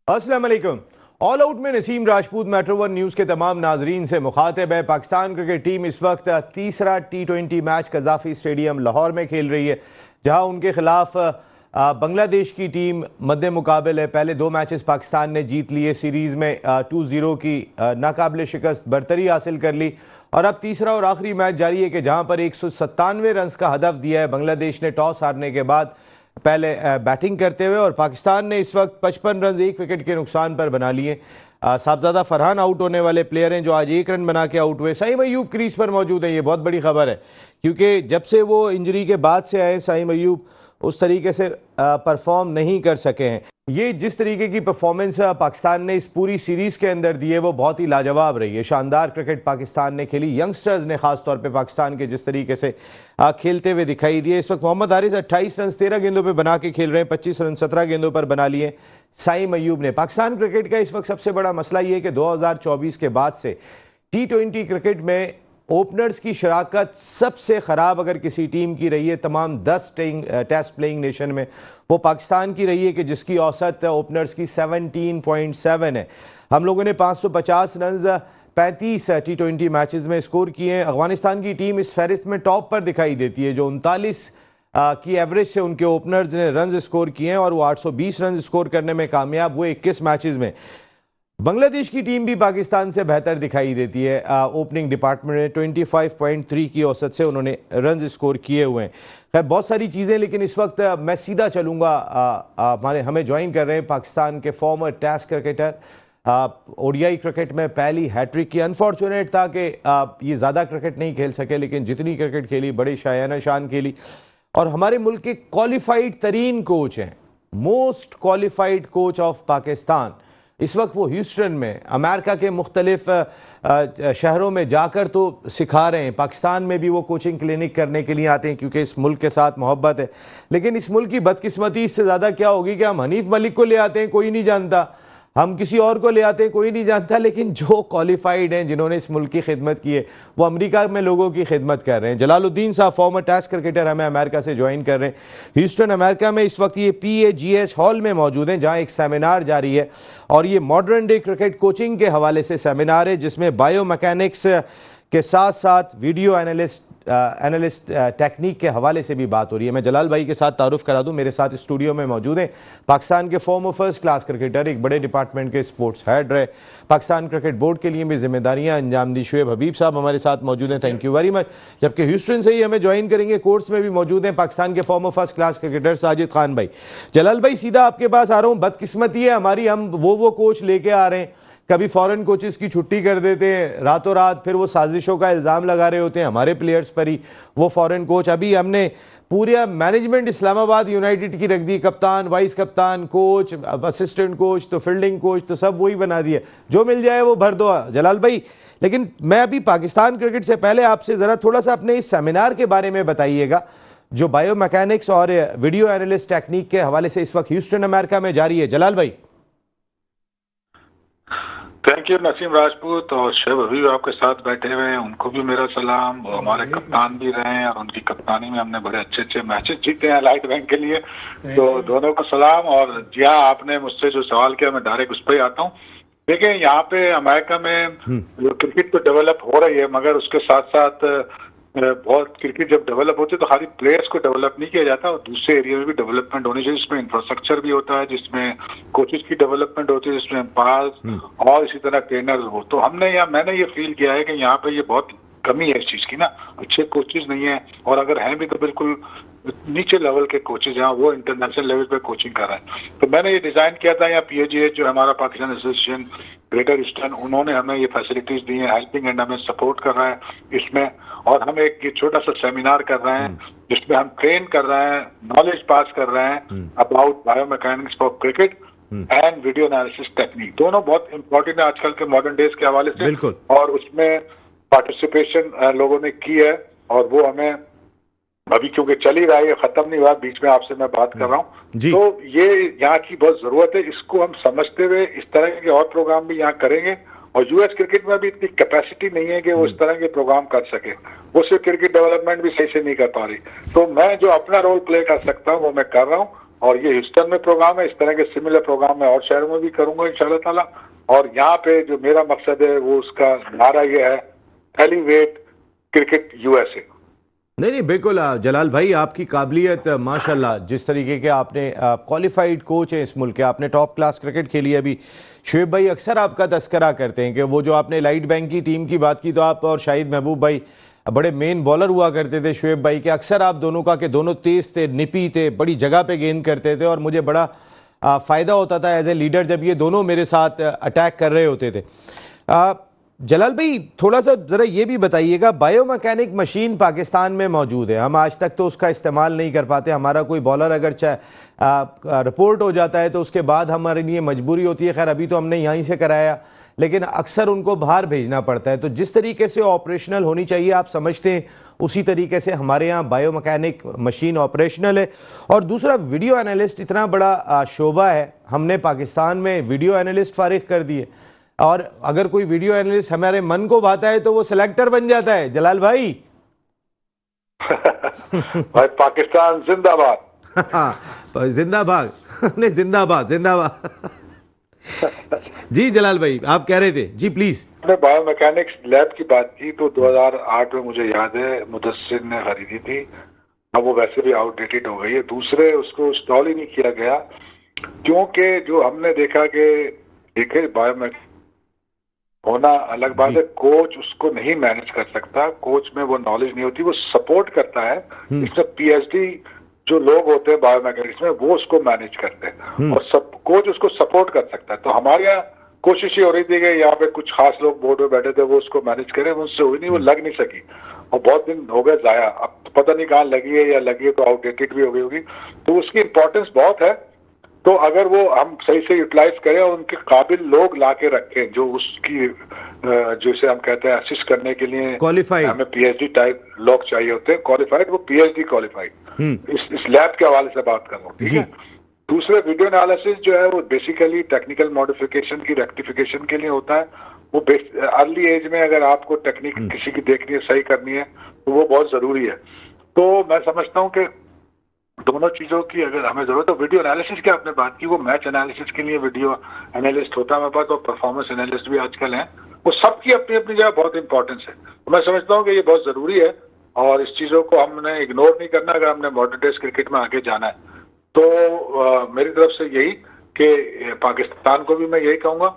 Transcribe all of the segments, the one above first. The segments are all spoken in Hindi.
अस्सलाम वालेकुम। ऑल आउट में Naseem Rajput metro one news के तमाम नाजरीन से मुखातिब है। पाकिस्तान क्रिकेट टीम इस वक्त तीसरा T20 मैच कज़ाफ़ी स्टेडियम लाहौर में खेल रही है, जहां उनके खिलाफ बांग्लादेश की टीम मद्दे मुकाबिल है। पहले दो मैचेस पाकिस्तान ने जीत लिए, सीरीज़ में 2-0 की नाकाबिल शिकस्त बरतरी हासिल कर ली और अब तीसरा और आखिरी मैच जारी है कि जहां पर 197 रन का हदफ दिया है। बांग्लादेश ने टॉस हारने के बाद पहले बैटिंग करते हुए और पाकिस्तान ने इस वक्त 55 रन 1 विकेट के नुकसान पर बना लिए। साहबजादा फरहान आउट होने वाले प्लेयर हैं जो आज 1 रन बना के आउट हुए। सईम अयूब क्रीज पर मौजूद है, ये बहुत बड़ी खबर है क्योंकि जब से वो इंजरी के बाद से आए सईम अयूब उस तरीके से परफॉर्म नहीं कर सके हैं। ये जिस तरीके की परफॉर्मेंस पाकिस्तान ने इस पूरी सीरीज़ के अंदर दी है वो बहुत ही लाजवाब रही है। शानदार क्रिकेट पाकिस्तान ने खेली, यंगस्टर्स ने खास तौर पे पाकिस्तान के जिस तरीके से खेलते हुए दिखाई दिए। इस वक्त मोहम्मद हारिस 28 रन 13 गेंदों पे बना के खेल रहे हैं, 25 रन 17 गेंदों पर बना लिए सईम अयूब ने। पाकिस्तान क्रिकेट का इस वक्त सबसे बड़ा मसला ये है कि 2024 के बाद से T20 क्रिकेट में ओपनर्स की शराकत सबसे ख़राब अगर किसी टीम की रही है तमाम 10 टेस्ट प्लेइंग नेशन में, वो पाकिस्तान की रही है कि जिसकी औसत ओपनर्स की 17.7 है। हम लोगों ने 550 रन 35 T20 मैचेस में स्कोर किए हैं। अफगानिस्तान की टीम इस फहरिस्त में टॉप पर दिखाई देती है, जो 39 की एवरेज से उनके ओपनर्स ने रन स्कोर किए हैं और वो 820 रन स्कोर करने में कामयाब हुए 21 मैचेस में। बांग्लादेश की टीम भी पाकिस्तान से बेहतर दिखाई देती है। ओपनिंग डिपार्टमेंट में 25.3 की औसत से उन्होंने रन स्कोर किए हुए हैं। खैर बहुत सारी चीज़ें, लेकिन इस वक्त मैं सीधा चलूँगा, हमें ज्वाइन कर रहे हैं पाकिस्तान के former test cricketer, ODI cricket में पहली हैट्रिक की। अनफॉर्चुनेट था कि ये ज़्यादा क्रिकेट नहीं खेल सके, लेकिन जितनी क्रिकेट खेली बड़ी शायाना शान खेली और हमारे मुल्क के क्वालिफाइड तरीन कोच हैं, most qualified coach of Pakistan. इस वक्त वो ह्यूस्टन में अमेरिका के मुख्तलिफ शहरों में जाकर तो सिखा रहे हैं। पाकिस्तान में भी वो कोचिंग क्लिनिक करने के लिए आते हैं क्योंकि इस मुल्क के साथ मोहब्बत है। लेकिन इस मुल्क की बदकिस्मती इससे ज़्यादा क्या होगी कि हम हनीफ मलिक को ले आते हैं, कोई नहीं जानता, हम किसी और को ले आते हैं, कोई नहीं जानता, लेकिन जो क्वालिफाइड हैं, जिन्होंने इस मुल्क की खिदमत की है, वो अमेरिका में लोगों की खिदमत कर रहे हैं। जलालुद्दीन साहब फॉर्मर टेस्ट क्रिकेटर हमें अमेरिका से ज्वाइन कर रहे हैं। ह्यूस्टन अमेरिका में इस वक्त ये PAGS हॉल में मौजूद हैं, जहाँ एक सेमिनार जारी है और ये मॉडर्न डे क्रिकेट कोचिंग के हवाले से सेमिनार है, जिसमें बायो मैकेनिक्स के साथ साथ वीडियो एनालिस्ट टेक्निक के हवाले से भी बात हो रही है। मैं जलाल भाई के साथ तारुफ करा दूं, मेरे साथ स्टूडियो में मौजूद हैं पाकिस्तान के फॉर्मर फर्स्ट क्लास क्रिकेटर, एक बड़े डिपार्टमेंट के स्पोर्ट्स हेड रहे, पाकिस्तान क्रिकेट बोर्ड के लिए भी जिम्मेदारियां अंजाम दी, शुएब हबीब साहब हमारे साथ मौजूद हैं, थैंक यू वेरी मच। जबकि ह्यूस्टन से ही हमें ज्वाइन करेंगे, कोर्ट्स में भी मौजूद हैं पाकिस्तान के farmer first class cricketer Sajid Khan भाई। जलाल भाई सीधा आपके पास आ रहा हूँ, बदकिस्मती है हमारी, हम वो कोच लेके आ रहे हैं, कभी फॉरेन कोचेस की छुट्टी कर देते हैं रातों रात, फिर वो साजिशों का इल्ज़ाम लगा रहे होते हैं हमारे प्लेयर्स पर ही, वो फॉरेन कोच। अभी हमने पूरा मैनेजमेंट इस्लामाबाद यूनाइटेड की रख दी, कप्तान, वाइस कप्तान, कोच, असिस्टेंट कोच, तो फील्डिंग कोच, तो सब वही बना दिए, जो मिल जाए वो भर दो जलाल भाई। लेकिन मैं अभी पाकिस्तान क्रिकेट से पहले आपसे ज़रा थोड़ा सा अपने इस सेमिनार के बारे में बताइएगा जो बायो मैकेनिक्स और वीडियो एनालिस्ट टेक्निक के हवाले से इस वक्त ह्यूस्टन अमेरिका में जारी है। जलाल भाई। थैंक यू नसीम राजपूत और शुएब हबीब आपके साथ बैठे हुए हैं, उनको भी मेरा सलाम। वो हमारे कप्तान भी रहे हैं और उनकी कप्तानी में हमने बड़े अच्छे मैचेस जीते हैं लाइट बैंक के लिए, तो दोनों को सलाम। और जी हाँ, आपने मुझसे जो सवाल किया मैं डायरेक्ट उस पर ही आता हूँ। देखिए यहाँ पे अमेरिका में क्रिकेट तो डेवलप हो रही है, मगर उसके साथ साथ बहुत क्रिकेट जब डेवलप होती है तो खाली प्लेयर्स को डेवलप नहीं किया जाता, और दूसरे एरिया में भी डेवलपमेंट होनी चाहिए, जिसमें इंफ्रास्ट्रक्चर भी होता है, जिसमें कोचेस की डेवलपमेंट होती है, जिसमें एम्पायर्स और इसी तरह ट्रेनर हो। तो मैंने ये फील किया है कि यहाँ पे ये बहुत कमी है इस चीज की ना, अच्छे कोचेज नहीं है, और अगर हैं भी तो बिल्कुल नीचे लेवल के कोचेज हैं, वो इंटरनेशनल लेवल पे कोचिंग कर रहे हैं। तो मैंने ये डिजाइन किया था, यहाँ PAGS जो हमारा पाकिस्तान एसोसिएशन ग्रेटर ईस्टर्न, उन्होंने हमें ये फैसिलिटीज दी हैं, हेल्पिंग एंड हमें सपोर्ट कर रहा है इसमें, और हम एक ये छोटा सा सेमिनार कर रहे हैं जिसमें हम ट्रेन कर रहे हैं, नॉलेज पास कर रहे हैं about bio mechanics for cricket and video analysis technique. दोनों बहुत इंपॉर्टेंट है आजकल के मॉडर्न डेज के हवाले से, और उसमें पार्टिसिपेशन लोगों ने की है, और वो हमें अभी क्योंकि चल ही रहा है, खत्म नहीं हुआ, बीच में आपसे मैं बात कर रहा हूँ, तो ये यहाँ की बहुत जरूरत है। इसको हम समझते हुए इस तरह के और प्रोग्राम भी यहाँ करेंगे, और US क्रिकेट में भी इतनी कैपेसिटी नहीं है कि वो इस तरह के प्रोग्राम कर सके, वो सिर्फ क्रिकेट डेवलपमेंट भी सही से नहीं कर पा रही। तो मैं जो अपना रोल प्ले कर सकता हूँ वो मैं कर रहा हूँ, और ये ह्यूस्टन में प्रोग्राम है, इस तरह के सिमिलर प्रोग्राम मैं और शहरों में भी करूंगा इंशाल्लाह ताला। और यहाँ पे जो मेरा मकसद है वो उसका नारा ये है, एलिवेट क्रिकेट यूएसए। नहीं, बिल्कुल जलाल भाई, आपकी काबिलियत माशाल्लाह, जिस तरीके के आपने क्वालिफाइड कोच हैं इस मुल्क के, आपने टॉप क्लास क्रिकेट खेली है। अभी शुएब भाई अक्सर आपका तस्करा करते हैं कि वो जो आपने लाइट बैंक की टीम की बात की, तो आप और शाहिद महबूब भाई बड़े मेन बॉलर हुआ करते थे शुएब भाई के। अक्सर आप दोनों का कि दोनों तेज थे, निपी थे, बड़ी जगह पे गेंद करते थे, और मुझे बड़ा फ़ायदा होता था एज ए लीडर जब ये दोनों मेरे साथ अटैक कर रहे होते थे। जलाल भाई, थोड़ा सा ज़रा ये भी बताइएगा, बायोमैकेनिक मशीन पाकिस्तान में मौजूद है, हम आज तक तो उसका इस्तेमाल नहीं कर पाते। हमारा कोई बॉलर अगर रिपोर्ट हो जाता है तो उसके बाद हमारे लिए मजबूरी होती है। खैर अभी तो हमने यहीं से कराया, लेकिन अक्सर उनको बाहर भेजना पड़ता है। तो जिस तरीके से ऑपरेशनल होनी चाहिए आप समझते हैं, उसी तरीके से हमारे यहाँ बायोमैकेनिक मशीन ऑपरेशनल है। और दूसरा, वीडियो एनालिस्ट इतना बड़ा शोबा है, हमने पाकिस्तान में वीडियो एनालिस्ट फारिग कर दिए, और अगर कोई वीडियो एनालिस्ट हमारे मन को भाता है तो वो सिलेक्टर बन जाता है। जलाल भाई भाई पाकिस्तान जिंदाबाद। जिंदाबाद नहीं, जिंदाबाद जिंदाबाद। जी जलाल भाई, आप कह रहे थे जी, प्लीज। मैंने बायोमैकेनिक्स लैब की बात की तो 2008 में मुझे याद है मुदस्सिर ने खरीदी थी। अब वो वैसे भी आउटडेटेड हो गई है। दूसरे, उसको इंस्टॉल ही नहीं किया गया, क्योंकि जो हमने देखा कि देखे बायोमैकेनिक्स होना अलग बात है, कोच उसको नहीं मैनेज कर सकता, कोच में वो नॉलेज नहीं होती, वो सपोर्ट करता है। इसमें पीएचडी जो लोग होते हैं बायोमैकेनिक्स में वो उसको मैनेज करते हैं, और सब कोच उसको सपोर्ट कर सकता है। तो हमारे यहाँ कोशिश ही हो रही थी कि यहाँ पे कुछ खास लोग बोर्ड में बैठे थे, वो उसको मैनेज करें, मुझसे हुई नहीं, वो लग नहीं सकी, और बहुत दिन हो गए जाया। अब तो पता नहीं कहाँ लगी है, या लगी है तो आउटडेटेड भी हो गई होगी। तो उसकी इंपॉर्टेंस बहुत है। तो अगर वो हम सही से यूटिलाइज करें और उनके काबिल लोग ला के रखें, जो उसकी जैसे हम कहते हैं असिस्ट करने के लिए क्वालिफाइड, हमें पीएचडी टाइप लोग चाहिए होते हैं, क्वालिफाइड, वो पीएचडी क्वालिफाइड। इस लैब के हवाले से बात कर रहा हूँ, ठीक है। दूसरे, वीडियो एनालिसिस जो है वो बेसिकली टेक्निकल मॉडिफिकेशन की रेक्टिफिकेशन के लिए होता है। वो अर्ली एज में अगर आपको टेक्निक किसी की देखनी है, सही करनी है, तो वो बहुत जरूरी है। तो मैं समझता हूँ कि दोनों चीजों की अगर हमें जरूरत है। वीडियो एनालिसिस की आपने बात की, वो मैच एनालिसिस के लिए वीडियो एनालिस्ट होता है हमारे पास, और परफॉर्मेंस एनालिस्ट भी आजकल हैं। वो सबकी अपनी अपनी जगह बहुत इंपॉर्टेंस है। तो मैं समझता हूँ कि ये बहुत जरूरी है, और इस चीजों को हमने इग्नोर नहीं करना अगर हमने मॉडर्न डे क्रिकेट में आगे जाना है। तो मेरी तरफ से यही कि पाकिस्तान को भी मैं यही कहूंगा,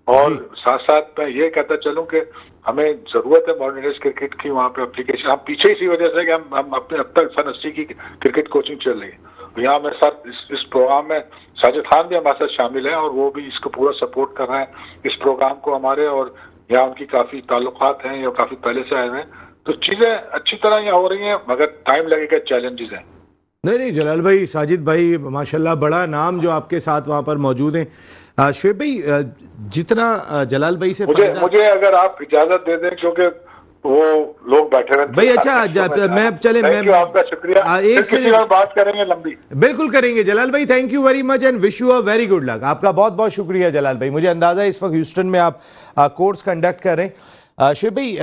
और साथ साथ मैं ये कहता चलूं कि हमें जरूरत है मॉडर्न डे क्रिकेट की वहाँ पे एप्लीकेशन। हम पीछे इसी वजह से कि हम अपने अब तक सन 80 की क्रिकेट कोचिंग चल रही है। यहाँ मेरे साथ इस प्रोग्राम में साजिद खान भी हमारे साथ शामिल है, और वो भी इसको पूरा सपोर्ट कर रहे हैं, इस प्रोग्राम को हमारे। और यहाँ उनकी काफी ताल्लुकात हैं, या काफी पहले से आए हुए हैं। तो चीजें अच्छी तरह यहाँ हो रही हैं, मगर टाइम लगेगा, चैलेंजेस हैं। नहीं, जलाल भाई, साजिद भाई माशाल्लाह बड़ा नाम जो आपके साथ वहाँ पर मौजूद हैं। शुएब भाई, जितना जलाल भाई से मुझे अगर आप इजाजत दे दें, क्योंकि वो लोग बैठे हुए भाई। अच्छा, मैं चले, मैं आपका शुक्रिया। एक किसी और बात करेंगे लंबी, बिल्कुल करेंगे जलाल भाई। Thank you very much and wish you a very good luck. आपका बहुत बहुत शुक्रिया जलाल भाई। मुझे अंदाजा है इस वक्त ह्यूस्टन में आप कोर्स कंडक्ट कर रहे हैं। शुएब भाई,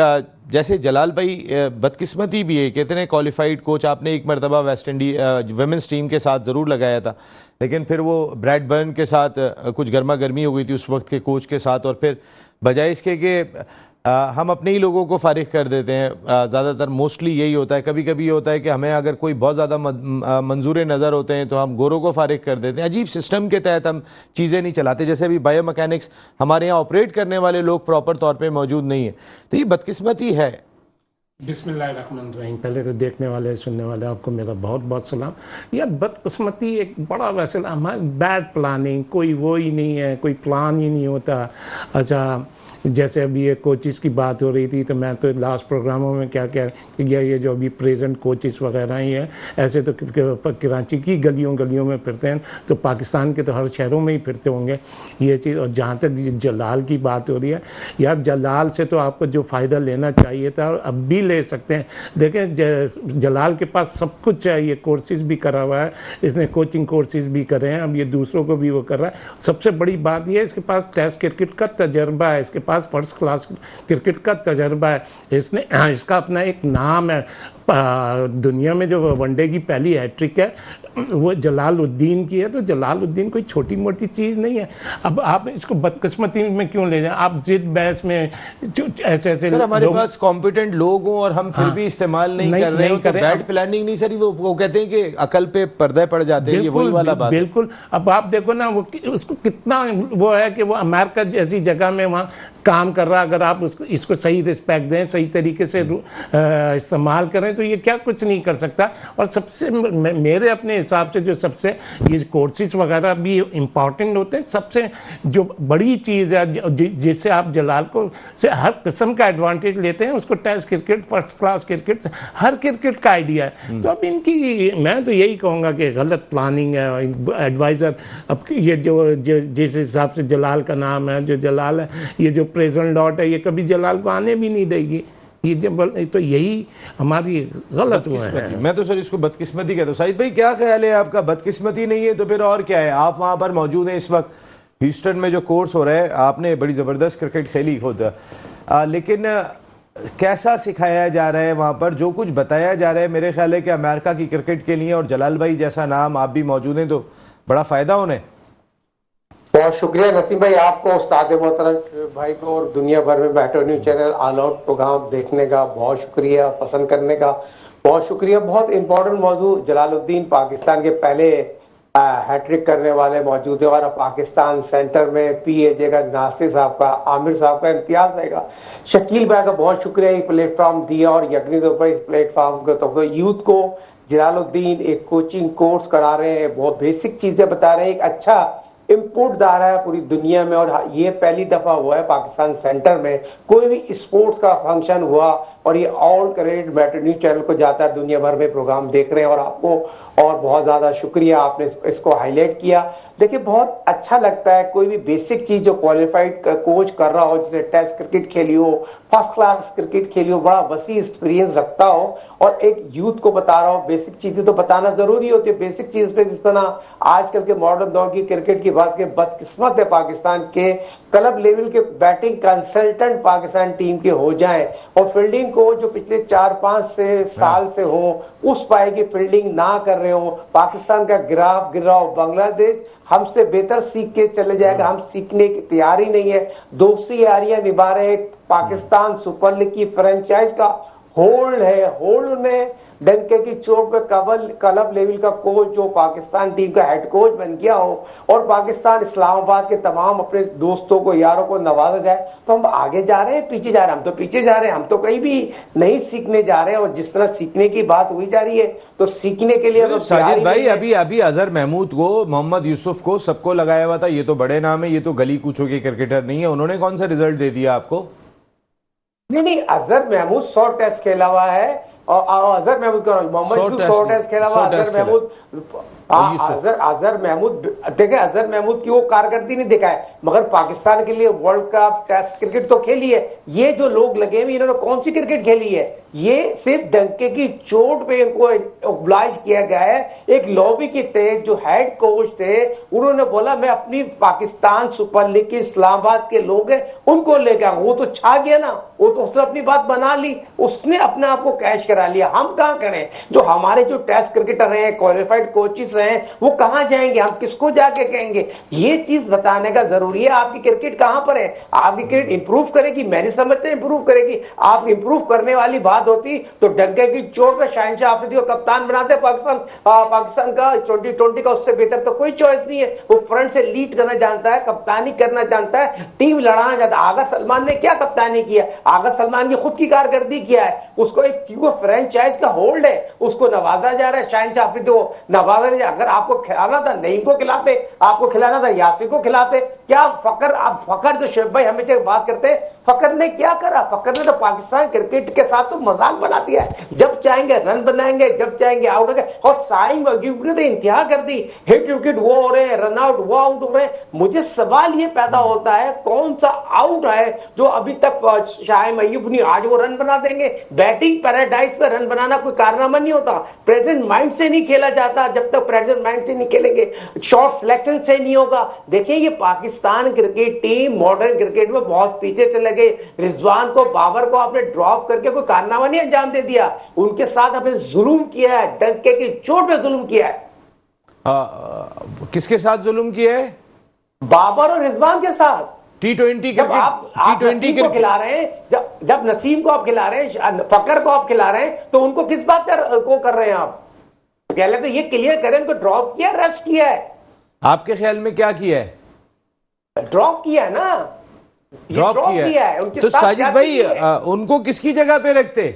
जैसे जलाल भाई बदकिस्मती भी है, कहते हैं क्वालिफाइड कोच आपने एक मरतबा वेस्ट इंडीज वुमेंस टीम के साथ ज़रूर लगाया था, लेकिन फिर वो ब्रैड बर्न के साथ कुछ गर्मा गर्मी हो गई थी उस वक्त के कोच के साथ, और फिर बजाय इसके कि हम अपने ही लोगों को फारिग कर देते हैं, ज़्यादातर मोस्टली यही होता है। कभी कभी ये होता है कि हमें अगर कोई बहुत ज़्यादा मंजूर नज़र होते हैं तो हम गोरों को फारिग कर देते हैं। अजीब सिस्टम के तहत हम चीज़ें नहीं चलाते। जैसे अभी बायोमैकेनिक्स हमारे यहाँ ऑपरेट करने वाले लोग प्रॉपर तौर पर मौजूद नहीं है, तो ये बदकिस्मती है। बिस्मिल्लाहिर्रहमानिर्रहीम। पहले तो देखने वाले सुनने वाले आपको मेरा बहुत बहुत सलाम। यह बदकिस्मती एक बड़ा वैसे बैड प्लानिंग, कोई वो ही नहीं है, कोई प्लान ही नहीं होता। अच्छा, जैसे अभी ये कोचिज़ की बात हो रही थी, तो मैं तो लास्ट प्रोग्रामों में क्या ये जो अभी प्रेजेंट कोचिज़ वगैरह ही हैं, ऐसे तो कराची की गलियों गलियों में फिरते हैं, तो पाकिस्तान के तो हर शहरों में ही फिरते होंगे ये चीज़। और जहाँ तक जलाल की बात हो रही है, यार जलाल से तो आपको जो फ़ायदा लेना चाहिए था और अब भी ले सकते हैं। देखें, जलाल के पास सब कुछ है, ये कोर्सेज़ भी करा हुआ है, इसने कोचिंग कोर्सेज़ भी करे हैं, अब ये दूसरों को भी वो कर रहा है। सबसे बड़ी बात यह है इसके पास टेस्ट क्रिकेट का तजर्बा है, इसके पास फर्स्ट क्लास क्रिकेट का तजर्बा है। इसका अपना एक नाम है दुनिया में। जो वनडे की पहली हैट्रिक है वो जलालुद्दीन की है, तो जलालुद्दीन कोई छोटी मोटी चीज़ नहीं है। अब आप इसको बदकिस्मती में क्यों ले जाएं? आप जिद बहस में ऐसे सर हमारे पास कॉम्पिटेंट लोग हों और हम फिर भी इस्तेमाल नहीं कर रहे हैं, तो बैड प्लानिंग नहीं सर, वो कहते हैं कि अकल पे पर्दे पड़ जाते हैं, ये वही वाला बात। बिल्कुल। अब आप देखो ना वो उसको कितना वो है कि वो अमेरिका जैसी जगह में वहाँ काम कर रहा है। अगर आप इसको सही रिस्पेक्ट दें, सही तरीके से इस्तेमाल करें, तो ये क्या कुछ नहीं कर सकता। और सबसे मेरे अपने हिसाब से जो सबसे ये कोर्सेज वगैरह भी इम्पॉर्टेंट होते हैं, सबसे जो बड़ी चीज़ है जिससे आप जलाल को से हर किस्म का एडवांटेज लेते हैं, उसको test cricket, first class cricket से हर क्रिकेट का आइडिया है। तो अब इनकी मैं तो यही कहूँगा कि गलत प्लानिंग है। एडवाइज़र अब ये जो जिस हिसाब से जलाल का नाम है, जो जलाल है, ये जो प्रेजेंट डॉट है, ये कभी जलाल को आने भी नहीं देगी। ये जब तो यही हमारी गलत हुआ है। मैं तो सर इसको बदकिस्मती कहता हूँ। साहिद भाई क्या ख्याल है आपका? बदकिस्मती नहीं है तो फिर और क्या है? आप वहां पर मौजूद हैं इस वक्त, ह्यूस्टन में जो कोर्स हो रहा है, आपने बड़ी ज़बरदस्त क्रिकेट खेली खुद, लेकिन कैसा सिखाया जा रहा है वहाँ पर? जो कुछ बताया जा रहा है मेरे ख्याल है कि अमेरिका की क्रिकेट के लिए, और जलाल भाई जैसा नाम, आप भी मौजूद हैं, तो बड़ा फ़ायदा उन्हें। बहुत शुक्रिया नसीम भाई, आपको, उस्ताद मोहतरम भाई को, और दुनिया भर में metro news channel all out program देखने का बहुत शुक्रिया, पसंद करने का बहुत शुक्रिया। बहुत इंपॉर्टेंट मौजू, जलालुद्दीन पाकिस्तान के पहले हैट्रिक करने वाले मौजूद है, और पाकिस्तान सेंटर में PAJ का नासिर साहब का, आमिर साहब का, इम्तियाज भाई का, शकील भाई का बहुत शुक्रिया ये प्लेटफॉर्म दिया, और यकीनी तौर पर इस प्लेटफॉर्म को तो यूथ को जलालुद्दीन एक कोचिंग कोर्स करा रहे हैं, बहुत बेसिक चीजें बता रहे हैं, एक अच्छा इम्पोर्ट दार है पूरी दुनिया में। और ये पहली दफा हुआ है पाकिस्तान सेंटर में कोई भी स्पोर्ट्स का फंक्शन हुआ, और ये all credit metro news channel को जाता है, दुनिया भर में प्रोग्राम देख रहे हैं, और आपको और बहुत ज्यादा शुक्रिया, आपने इसको हाईलाइट किया। देखिए बहुत अच्छा लगता है कोई भी बेसिक चीज जो क्वालिफाइड कोच कर रहा हो, जैसे टेस्ट क्रिकेट खेली हो, फर्स्ट क्लास क्रिकेट खेली हो, बड़ा वसी एक्सपीरियंस रखता हो, और एक यूथ को बता रहा हो। बेसिक चीजें तो बताना जरूरी होती है, बेसिक चीज पे जिस तरह आजकल के मॉडर्न दौर की क्रिकेट की बात के, बदकिस्मत है पाकिस्तान के क्लब लेवल के बैटिंग कंसल्टेंट पाकिस्तान टीम के हो जाएं, और फील्डिंग कोच जो पिछले 4-5 साल से हो, उस पाए की फील्डिंग ना कर रहे हो। पाकिस्तान का ग्राफ गिर रहा हो, बांग्लादेश हमसे बेहतर सीख के चले जाएगा, हम सीखने की तैयारी नहीं है, दोस्ती यारियां निभा रहे। पाकिस्तान सुपर लीग की फ्रेंचाइज का होल्ड है, होल्ड में डंके की चोट पे क्लब लेवल का कोच जो पाकिस्तान टीम का हेड कोच बन गया हो, और पाकिस्तान इस्लामाबाद के तमाम अपने दोस्तों को, यारों को नवाजा जाए, तो हम आगे जा रहे हैं पीछे जा रहे हैं? हम तो पीछे जा रहे हैं, हम तो कहीं भी नहीं सीखने जा रहे हैं। और जिस तरह सीखने की बात हुई जा रही है, तो सीखने के लिए तो साजिद भाई अभी अजहर महमूद को, मोहम्मद यूसुफ को, सबको लगाया हुआ था, ये तो बड़े नाम है, ये तो गली कूचों के क्रिकेटर नहीं है, उन्होंने कौन सा रिजल्ट दे दिया आपको? नहीं, अजहर महमूद 100 टेस्ट खेला हुआ है, और अजहर महमूद का मोहम्मद यूसुफ 100 टेस्ट खेला हुआ, अजहर महमूद अजहर महमूद देखे, अजहर महमूद की वो कारकर्दगी नहीं दिखा है, मगर पाकिस्तान के लिए वर्ल्ड कप टेस्ट क्रिकेट तो खेली है। ये जो लोग लगे हुए, इन्होंने कौन सी क्रिकेट खेली है? ये सिर्फ डंके की चोट पे इनको ओब्लाइज किया गया है। एक लॉबी के तहत जो हेड कोच थे, उन्होंने बोला मैं अपनी पाकिस्तान सुपर लीग के इस्लामाबाद के लोग हैं उनको लेकर आऊंगा। वो तो छा गया ना, वो तो उसने अपनी बात बना ली, उसने अपने आप को कैश करा लिया। हम कहां करें? जो हमारे जो टेस्ट क्रिकेटर हैं, क्वालिफाइड कोचेस हैं, वो कहां जाएंगे? हम किसको जाके कहेंगे? ये चीज बताने का जरूरी है। आपकी क्रिकेट कहां पर है? आपकी क्रिकेट इंप्रूव करेगी? मैं नहीं समझता इंप्रूव करेगी। आप इंप्रूव करने वाली बात होती तो डंके की चोट पे शाहिनशाह अफरीदी को कप्तान बनाते पाकिस्तान का 2020 का। उससे बेहतर तो कोई चॉइस नहीं है। वो फ्रंट से लीड करना जानता है, कप्तानी करना जानता है, टीम लड़ाना जानता है। आगा सलमान ने क्या कप्तानी किया? आगा सलमान की खुद की कारकर्दगी क्या है? उसको एक फ्रेंचाइज का होल्ड है, उसको नवाजा जा रहा है। शाहिनशाह अफरीदी को नवाजा नहीं। अगर आपको खिलाना था नईम को खिलाते, आपको खिलाना था यासिर को खिलाते। क्या फकर, आप फकर जो शेख भाई हमेशा बात करते, फकर ने क्या करा? फकर ने तो पाकिस्तान क्रिकेट के साथ तो मजाक बना दिया है। जब चाहेंगे रन बनाएंगे, जब चाहेंगे आउट होंगे। और साइम ने तो इंतहा कर दी, हिट विकेट वो हो रहे हैं, रन आउट वो आउट हो रहे हैं। मुझे सवाल ये पैदा होता है कौन सा आउट है जो अभी तक शाहिम अय्यूब नहीं, आज वो रन बना देंगे? बैटिंग पैराडाइज पे रन बनाना कोई कारनामा नहीं होता। प्रेजेंट माइंड से नहीं खेला जाता। जब तक मैनेजमेंट से नहीं खेलेंगे, शॉट सिलेक्शन से नहीं होगा। देखिए ये Pakistan cricket team modern cricket में बहुत पीछे चले गए। रिजवान को, बाबर को आपने ड्रॉप करके कोई कारनामा नहीं अंजाम दे दिया, उनके साथ आपने जुल्म किया है, डंके की चोट पे जुल्म किया है। किसके साथ जुल्म किया है? बाबर और रिजवान के साथ। T20 जब आप नसीम को खिला रहे हैं, जब नसीम को आप खिला रहे हैं, फकर को आप खिला रहे हैं, तो उनको किस बात को कर रहे हैं आप? पहले तो ये क्लियर करें, उनको ड्रॉप किया, रेस्ट किया है। आपके ख्याल में क्या किया है? ड्रॉप किया है ना, ड्रॉप किया है। उनके तो साथ साजिद भाई उनको किसकी जगह पे रखते?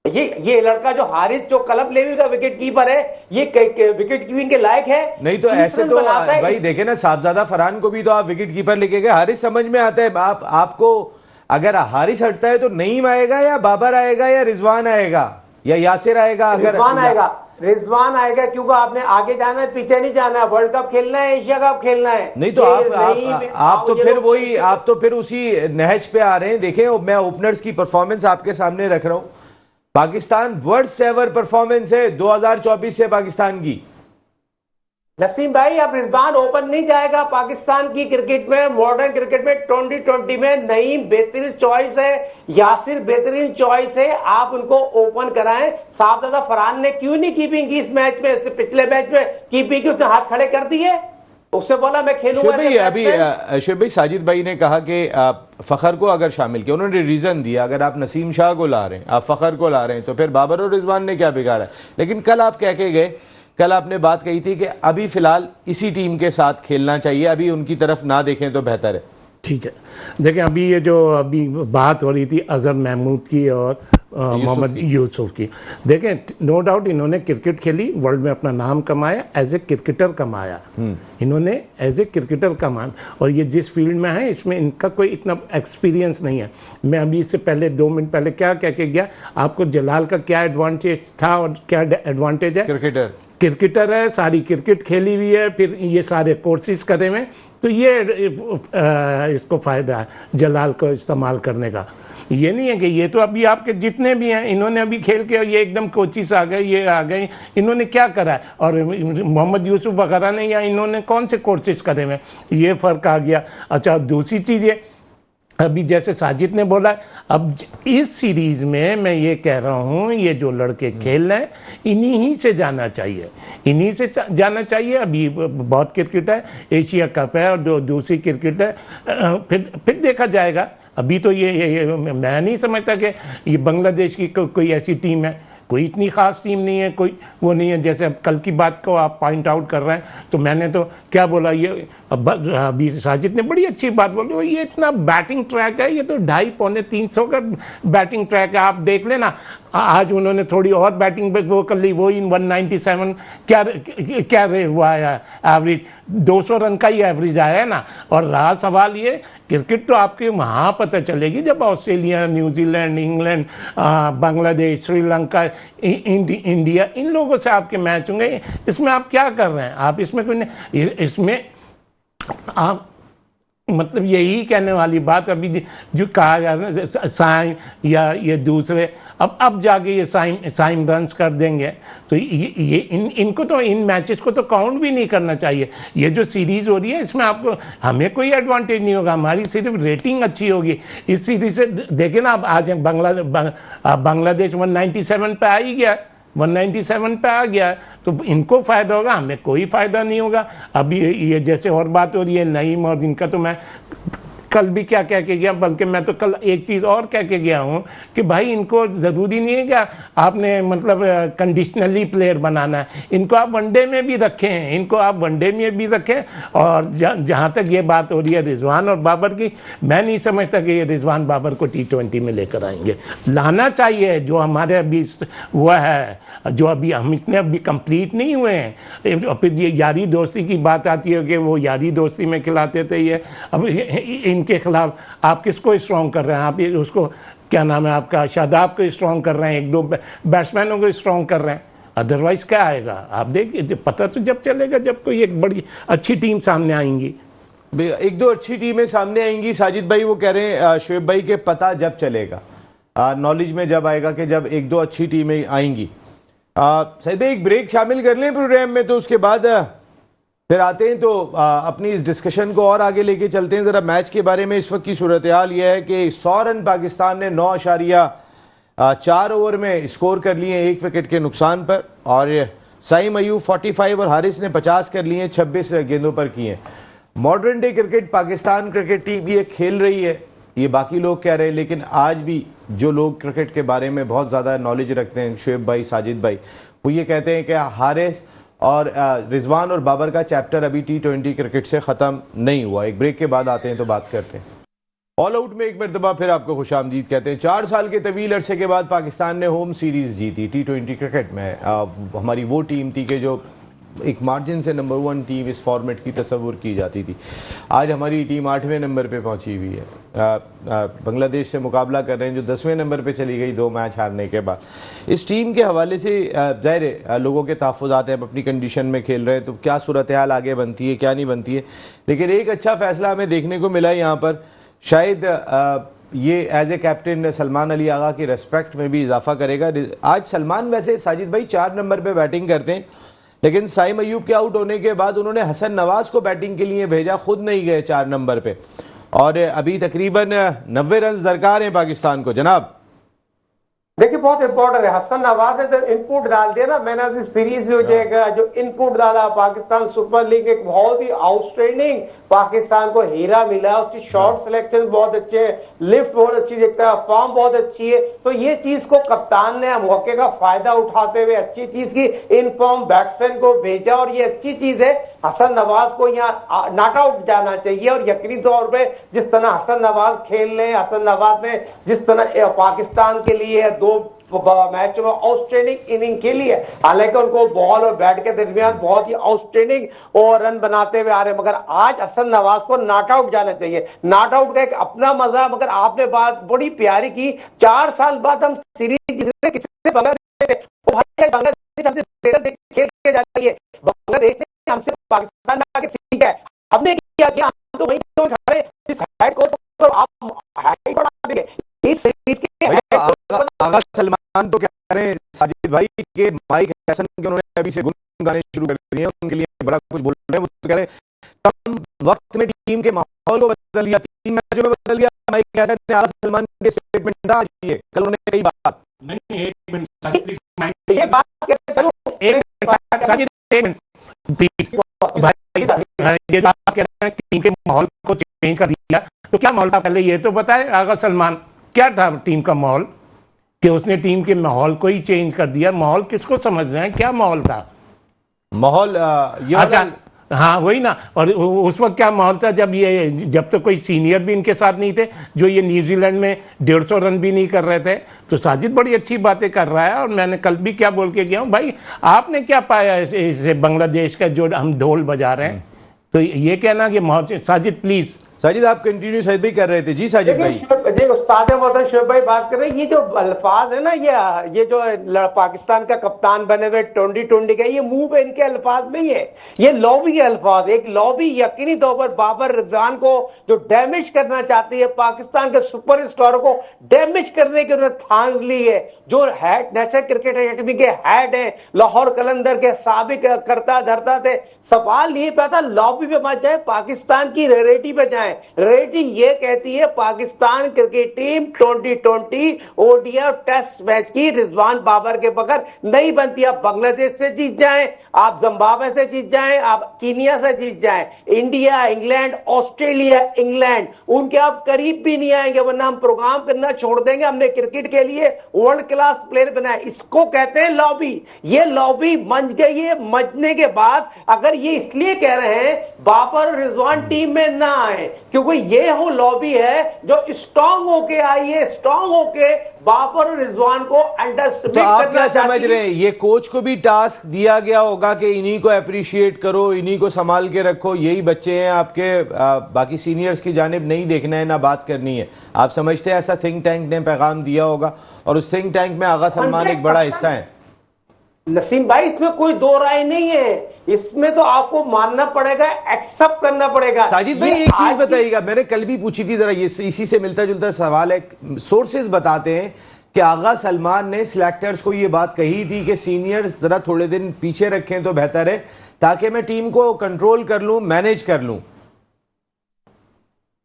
ये लड़का जो हारिस, जो क्लब लेवल का विकेट कीपर है, ये विकेट कीपिंग के लायक है? नहीं तो ऐसे तो भाई देखे ना, साहबजादा फरहान को भी तो आप विकेट कीपर लेके गए। हारिस समझ में आता है, आपको अगर हारिस हटता है तो नईम आएगा या बाबर आएगा या रिजवान आएगा या यासिर आएगा? अगर रिजवान आएगा क्योंकि आपने आगे जाना है, पीछे नहीं जाना है। वर्ल्ड कप खेलना है, एशिया कप खेलना है। नहीं तो आप तो फिर उसी नहज पे आ रहे हैं। देखें मैं ओपनर्स की परफॉर्मेंस आपके सामने रख रहा हूं। पाकिस्तान वर्स्ट एवर परफॉर्मेंस है 2024 से पाकिस्तान की। नसीम भाई, अब रिजवान ओपन नहीं जाएगा पाकिस्तान की क्रिकेट में, मॉडर्न क्रिकेट में। 2020 में नईम बेहतरीन चॉइस है, यासिर बेहतरीन चॉइस है, आप उनको ओपन कराएं। साहबजादा फरहान ने क्यों नहीं कीपिंग की इस मैच में? इससे पिछले मैच में कीपिंग की, उसने हाथ खड़े कर दिए, उससे बोला मैं खेलूंगा। अभी शुएब भाई, साजिद भाई ने कहा कि फखर को अगर शामिल किया, उन्होंने रीजन दिया अगर आप नसीम शाह को ला रहे हैं, आप फखर को ला रहे हैं, तो फिर बाबर और रिजवान ने क्या बिगाड़ा? लेकिन कल आप कह के गए, कल आपने बात कही थी कि अभी फिलहाल इसी टीम के साथ खेलना चाहिए, अभी उनकी तरफ ना देखें तो बेहतर है। ठीक है, देखें अभी ये जो अभी बात हो रही थी अजहर महमूद की और मोहम्मद यूसुफ की, देखें नो डाउट इन्होंने क्रिकेट खेली, वर्ल्ड में अपना नाम कमाया, एज ए क्रिकेटर कमाया इन्होंने, एज ए क्रिकेटर कमाया। और ये जिस फील्ड में है इसमें इनका कोई इतना एक्सपीरियंस नहीं है। मैं अभी इससे पहले 2 मिनट पहले क्या कह के गया आपको, जलाल का क्या एडवांटेज था और क्या एडवांटेज है? क्रिकेटर है, सारी क्रिकेट खेली हुई है, फिर ये सारे कोर्सेज करे हुए, तो ये इसको फ़ायदा है जलाल को इस्तेमाल करने का। ये नहीं है कि ये तो अभी आपके जितने भी हैं इन्होंने अभी खेल के ये एकदम कोचिस आ गए, ये आ गए, इन्होंने क्या करा है? और मोहम्मद यूसुफ वगैरह ने या इन्होंने कौन से कोर्सेज करे हुए, ये फ़र्क आ गया। अच्छा, दूसरी चीज़ ये अभी जैसे साजिद ने बोला, अब इस सीरीज़ में मैं ये कह रहा हूँ, ये जो लड़के खेल रहे हैं इन्हीं ही से जाना चाहिए, इन्हीं से जाना चाहिए। अभी बहुत क्रिकेट है, एशिया कप है और जो दूसरी क्रिकेट है, फिर देखा जाएगा। अभी तो ये मैं नहीं समझता कि ये बांग्लादेश की कोई ऐसी टीम है, कोई इतनी ख़ास टीम नहीं है, कोई वो नहीं है। जैसे अब कल की बात को आप पॉइंट आउट कर रहे हैं, तो मैंने तो क्या बोला, ये अभी साजिद ने बड़ी अच्छी बात बोली, ये इतना बैटिंग ट्रैक है, ये तो 250-300 का बैटिंग ट्रैक है। आप देख लेना, आज उन्होंने थोड़ी और बैटिंग पे वो कर ली, वो इन 197 क्या हुआ है एवरेज, 200 रन का ही एवरेज आया है ना। और रहा सवाल ये, क्रिकेट तो आपके वहाँ पता चलेगी जब Australia, New Zealand, England, Bangladesh, Sri Lanka, India, इन लोगों से आपके मैच होंगे। इसमें आप क्या कर रहे हैं? आप इसमें कोई नहीं, इसमें आप मतलब यही कहने वाली बात अभी जो कहा जा रहा है साइम या ये दूसरे, अब जाके ये साइम रन्स कर देंगे, तो ये इनको तो इन मैचेस को तो काउंट भी नहीं करना चाहिए। ये जो सीरीज़ हो रही है इसमें आपको, हमें कोई एडवांटेज नहीं होगा, हमारी सिर्फ रेटिंग अच्छी होगी इस सीरीज से। देखें ना, अब आज बांग्लादेश 197 पे आ ही गया, 197 पे आ गया, तो इनको फ़ायदा होगा, हमें कोई फ़ायदा नहीं होगा। अभी ये जैसे और बात हो रही है नईम और इनका, तो मैं कल भी क्या कह के गया, बल्कि मैं तो कल एक चीज़ और कह के गया हूँ कि भाई इनको ज़रूरी नहीं है कि आपने मतलब कंडीशनली प्लेयर बनाना है, इनको आप वनडे में भी रखें, इनको आप वनडे में भी रखें। और जहाँ तक ये बात हो रही है रिजवान और बाबर की, मैं नहीं समझता कि ये रिजवान बाबर को T20 में लेकर आएंगे। लाना चाहिए जो हमारे अभी वो है, जो अभी हम इतने अभी कंप्लीट नहीं हुए हैं। फिर ये यारी दोस्ती की बात आती है कि वो यारी दोस्ती में खिलाते थे, ये अब इनके खिलाफ आप किसको स्ट्रॉन्ग कर रहे हैं? आप उसको क्या नाम है आपका, शादाब को स्ट्रॉन्ग कर रहे हैं, 1-2 बैट्समैनों को स्ट्रॉन्ग कर रहे हैं, अदरवाइज क्या आएगा? आप देखिए, पता तो जब चलेगा जब कोई एक बड़ी अच्छी टीम सामने आएंगी, 1-2 अच्छी टीमें सामने आएंगी। साजिद भाई वो कह रहे हैं शुएब भाई के पता जब चलेगा, नॉलेज में जब आएगा कि जब 1-2 अच्छी टीमें आएंगी। सही एक ब्रेक शामिल कर लें प्रोग्राम में, तो उसके बाद फिर आते हैं तो अपनी इस डिस्कशन को और आगे लेके चलते हैं। ज़रा मैच के बारे में इस वक्त की सूरत हाल यह है कि 100 रन पाकिस्तान ने 9.4 ओवर में स्कोर कर लिए 1 विकेट के नुकसान पर, और साइम अयूब 45 और हारिस ने 50 कर लिए 26 गेंदों पर किए। Modern day cricket Pakistan cricket team ये खेल रही है, ये बाकी लोग कह रहे हैं, लेकिन आज भी जो लोग क्रिकेट के बारे में बहुत ज़्यादा नॉलेज रखते हैं, शुएब भाई, साजिद भाई, वो ये कहते हैं कि हारिस और रिजवान और बाबर का चैप्टर अभी T20 क्रिकेट से ख़त्म नहीं हुआ। एक ब्रेक के बाद आते हैं तो बात करते हैं। ऑल आउट में एक मरतबा फिर आपको खुशामदीद कहते हैं। 4 साल के तवील अरसे के बाद पाकिस्तान ने होम सीरीज़ जीती T20 क्रिकेट में। हमारी वो टीम थी कि जो एक मार्जिन से नंबर 1 टीम इस फॉर्मेट की तस्वुर की जाती थी। आज हमारी टीम 8वें नंबर पे पहुंची हुई है, बांग्लादेश से मुकाबला कर रहे हैं जो 10वें नंबर पे चली गई 2 मैच हारने के बाद। इस टीम के हवाले से ज़ाहिर है लोगों के तहफ़्फ़ुज़ात हैं, हम अपनी कंडीशन में खेल रहे हैं तो क्या सूरत हाल आगे बनती है क्या नहीं बनती है, लेकिन एक अच्छा फ़ैसला हमें देखने को मिला यहाँ पर। शायद ये as a captain Salman Ali Agha की रेस्पेक्ट में भी इजाफा करेगा। आज सलमान वैसे साजिद भाई 4 नंबर पे बैटिंग करते हैं, लेकिन साइम अयूब के आउट होने के बाद उन्होंने हसन नवाज को बैटिंग के लिए भेजा, खुद नहीं गए 4 नंबर पे, और अभी तकरीबन 90 रन दरकार हैं पाकिस्तान को। जनाब देखिए बहुत इंपॉर्टेंट है, हसन नवाज ने तो इनपुट डाल दिया ना, मैंने अभी सीरीज में जो इनपुट डाला पाकिस्तान सुपर लीग, एक बहुत ही आउटस्टैंडिंग पाकिस्तान को हीरा मिला। उसकी शॉट सिलेक्शन बहुत अच्छे है, लिफ्ट बहुत अच्छी दिखता है, फॉर्म बहुत अच्छी है, तो ये चीज को कप्तान ने मौके का फायदा उठाते हुए अच्छी चीज की इन फॉर्म बैट्समैन को भेजा, और ये अच्छी चीज है। हसन नवाज को यहाँ नॉट आउट जाना चाहिए, और यकीनी तौर पर जिस तरह हसन नवाज खेल रहे, हसन नवाज ने जिस तरह पाकिस्तान के लिए 2 मैच में आउटस्टैंडिंग इनिंग खेली है, हालांकि उनको बॉल और बैट के दरमियान बहुत ही आउटस्टैंडिंग और रन बनाते हुए आ रहे हैं, मगर आज हसन नवाज को नॉट आउट जाना चाहिए। नॉट आउट का एक अपना मजा, मगर आपने बात बड़ी प्यारी की, 4 साल बाद हम सीरीज किससे बांग्लादेश खेल के जा रही है, बांग्लादेश ने हमसे पाकिस्तान में आके सीखा है, हमने क्या किया, हम तो वहीं तो खड़े, इस हेड कोच को आप हाइट बढ़ा देंगे इस सीरीज के। आगा सलमान तो कह रहे हैं साजिद भाई के माइक हैसन के उन्होंने अभी से गुनगुनाने शुरू कर दिए हैं, उनके लिए बड़ा कुछ बोल रहे हैं। वो तो कह रहे हैं कम वक्त में टीम के माहौल को बदल दिया, 3 मैचों में बदल दिया माइक हैसन ने। आगा सलमान के स्टेटमेंट था ये, कल उन्होंने कई बात नहीं, एक मिनट साजिद, ये बात चलो एक साजिद, एक मिनट भाई, ये जो आप कह रहे हैं टीम के माहौल को चेंज कर दिया, तो क्या माहौल था पहले ये तो बताए आगा सलमान, क्या था टीम का माहौल कि उसने टीम के माहौल को ही चेंज कर दिया? माहौल किसको समझ रहे हैं, क्या माहौल था? माहौल ये अच्छा, हाँ वही ना। और उस वक्त क्या माहौल था जब तो कोई सीनियर भी इनके साथ नहीं थे, जो ये न्यूजीलैंड में 150 रन भी नहीं कर रहे थे। तो साजिद बड़ी अच्छी बातें कर रहा है, और मैंने कल भी क्या बोल के गया हूँ, भाई आपने क्या पाया इसे बांग्लादेश का जो हम ढोल बजा रहे हैं? तो ये कहना कि माहौल, साजिद प्लीज। साजिद आप कंटिन्यू शायद भी कर रहे थे। जी साजिद भाई। जी उस्ताद मोहतरम शुएब भाई बात कर रहे हैं, ये जो अल्फाज है ना, ये जो पाकिस्तान का कप्तान बने हुए 2020 का, ये मुंह पे इनके अल्फाज नहीं है, ये लॉबी के अल्फाज। एक लॉबी यकीनी तौर पर बाबर रिजवान को जो डैमेज करना चाहती है, पाकिस्तान के सुपरस्टार को डैमेज करने की उन्होंने ठान ली है। जो हेड नेशनल क्रिकेट अकेडमी के हेड है, लाहौर कलंदर के साबिक करता धरता थे, सवाल ये पैदा लॉबी पे मत जाए, पाकिस्तान की रेटी पे जाए। रेटी ये कहती है Pakistan cricket team 2020 ODI test match की रिजवान बाबर के बगैर नहीं बनती। आप बांग्लादेश से जीत जाएं, आप जिम्बाब्वे से जीत जाएं, आप कीनिया से जीत जाएं, इंडिया, इंग्लैंड, ऑस्ट्रेलिया, इंग्लैंड, उनके आप करीब भी नहीं आएंगे, वरना हम प्रोग्राम करना छोड़ देंगे। हमने क्रिकेट के लिए वर्ल्ड क्लास प्लेयर बनाए, इसको कहते हैं लॉबी। ये लॉबी मंच गई है, मंचने के बाद अगर ये इसलिए कह रहे हैं बाबर और रिजवान टीम में ना आए, क्योंकि ये हो लॉबी है जो स्ट्रांग होके आई है, स्ट्रांग होके बाबर और रिजवान को अंडरस्टैंड तो आप क्या समझ रहे हैं, ये कोच को भी टास्क दिया गया होगा कि इन्हीं को अप्रिशिएट करो, इन्हीं को संभाल के रखो, यही बच्चे हैं आपके, बाकी सीनियर्स की जानिब नहीं देखना है ना बात करनी है। आप समझते हैं ऐसा थिंक टैंक ने पैगाम दिया होगा, और उस थिंक टैंक में आगा सलमान एक बड़ा हिस्सा है। नसीम भाई इसमें कोई दो राय नहीं है, इसमें तो आपको मानना पड़ेगा, एक्सेप्ट करना पड़ेगा। साजिद भाई एक चीज बताइएगा, मैंने कल भी पूछी थी, जरा ये इसी से मिलता जुलता सवाल है। सोर्सेज बताते हैं कि आगा सलमान ने सिलेक्टर्स को ये बात कही थी कि सीनियर्स जरा थोड़े दिन पीछे रखें तो बेहतर है, ताकि मैं टीम को कंट्रोल कर लूं, मैनेज कर लूं।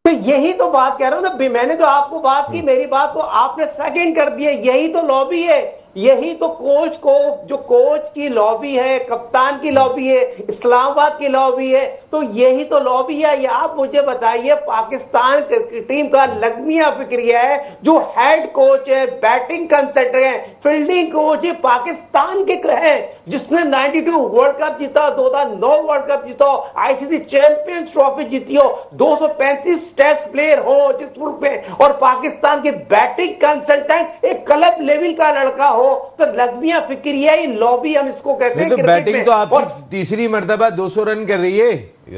तो यही तो बात कह रहा हूं ना, मैंने तो आपको बात की, मेरी बात को आपने सेकंड कर दिया। यही तो लॉबी है, यही तो कोच को, जो कोच की लॉबी है, कप्तान की लॉबी है, इस्लामाबाद की लॉबी है, तो यही तो लॉबी है। ये आप मुझे बताइए, पाकिस्तान टीम का लगमिया फिक्रिया है, जो हेड कोच है, बैटिंग कंसल्टेंट है, फील्डिंग कोच है, पाकिस्तान के है, जिसने 92 वर्ल्ड कप जीता, 2009 वर्ल्ड कप जीता, आईसीसी चैंपियंस ट्रॉफी जीती हो, 235 टेस्ट प्लेयर हो जिस मुल्क में, और पाकिस्तान के बैटिंग कंसल्टेंट एक क्लब लेवल का लड़का हो, तो लगमिया फिक्रिया ही लॉबी हम इसको कहते हैं। तो बैटिंग तो आपकी तीसरी मर्तबा 200 रन कर रही है।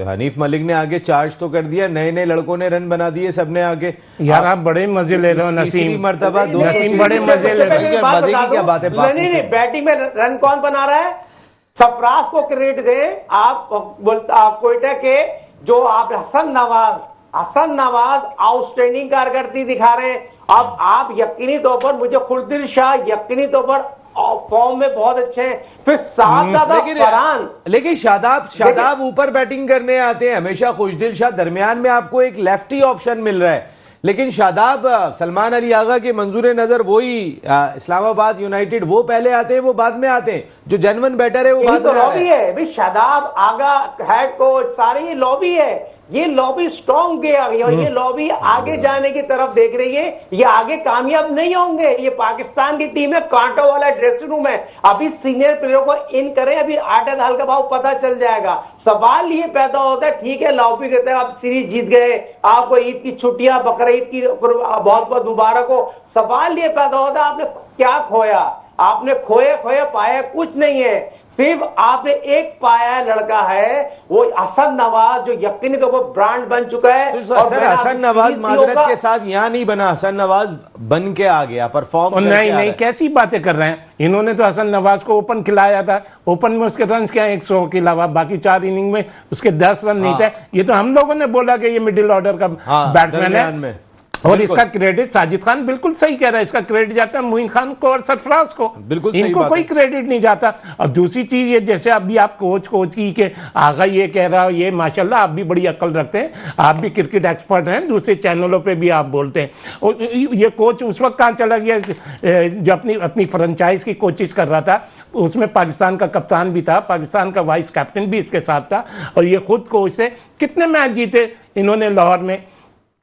हनीफ मलिक ने आगे चार्ज तो कर दिया, नए नए लड़कों ने रन बना दिए, सबने आगे। यार आप बड़े मजे ले रहे हो नसीम, मर्तबा नसीम बड़े मजे ले रहे हो। मजे की क्या बात है? नहीं, बैटिंग में रन कौन बना रहा है? सरफराज को क्रेडिट दे आप, कोयटा के जो आप हसन नवाज आउटस्टैंडिंग कारकर्दगी दिखा रहे हैं। अब आप यकीनी तौर पर, मुझे खुर्दिल शाह यकीनी तौर पर फॉर्म में बहुत अच्छे हैं, फिर फरहान, लेकिन शादाब ऊपर बैटिंग करने आते हैं हमेशा, खुशदिल शाह दरमियान में, आपको एक लेफ्टी ऑप्शन मिल रहा है। लेकिन शादाब, सलमान अली आगा के मंजूर नजर वही इस्लामाबाद यूनाइटेड, वो पहले आते हैं, वो बाद में आते हैं। जो जेन्युइन बैटर है वो बाद में लॉबी है भाई। शादाब, आगा, हेड कोच, सारी ये लॉबी है। ये लॉबी स्ट्रॉन्ग गया और ये लॉबी आगे जाने की तरफ देख रही है। ये आगे कामयाब नहीं होंगे। ये पाकिस्तान की टीम है, कांटों वाला ड्रेसिंग रूम है। अभी सीनियर प्लेयरों को इन करें, अभी आटा दाल का भाव पता चल जाएगा। सवाल ये पैदा होता है, ठीक है लॉबी कहते हैं आप सीरीज जीत गए, आपको ईद की छुट्टियां, बकरीद की बहुत बहुत मुबारक हो। सवाल ये पैदा होता है, आपने क्या खोया? आपने खोए पाया कुछ नहीं है, सिर्फ आपने एक पाया लड़का है, वो हसन नवाज, जो यकीनी तौर पर ब्रांड बन चुका है। और सर हसन नवाज माजरत के साथ यहाँ नहीं बना, हसन नवाज बन के आ गया, परफॉर्म नहीं, कैसी बातें कर रहे हैं। इन्होंने तो हसन नवाज को ओपन खिलाया था, ओपन में उसके रन क्या 100 के अलावा बाकी 4 इनिंग में उसके 10 रन नहीं थे। ये तो हम लोगों ने बोला कि ये मिडिल ऑर्डर का बैट्समैन है। और इसका क्रेडिट साजिद खान बिल्कुल सही कह रहा है, इसका क्रेडिट जाता है मोइन खान को और सरफराज को, बिल्कुल इनको कोई क्रेडिट नहीं जाता। और दूसरी चीज ये, जैसे अभी आप कोच की के आगा ये कह रहा हो, ये माशाल्लाह आप भी बड़ी अक्ल रखते हैं, आप भी क्रिकेट एक्सपर्ट हैं, दूसरे चैनलों पे भी आप बोलते हैं। और ये कोच उस वक्त कहाँ चला गया जो अपनी फ्रेंचाइज की कोचिज कर रहा था, उसमें पाकिस्तान का कप्तान भी था, पाकिस्तान का वाइस कैप्टन भी इसके साथ था, और ये खुद कोच से कितने मैच जीते इन्होंने लाहौर में।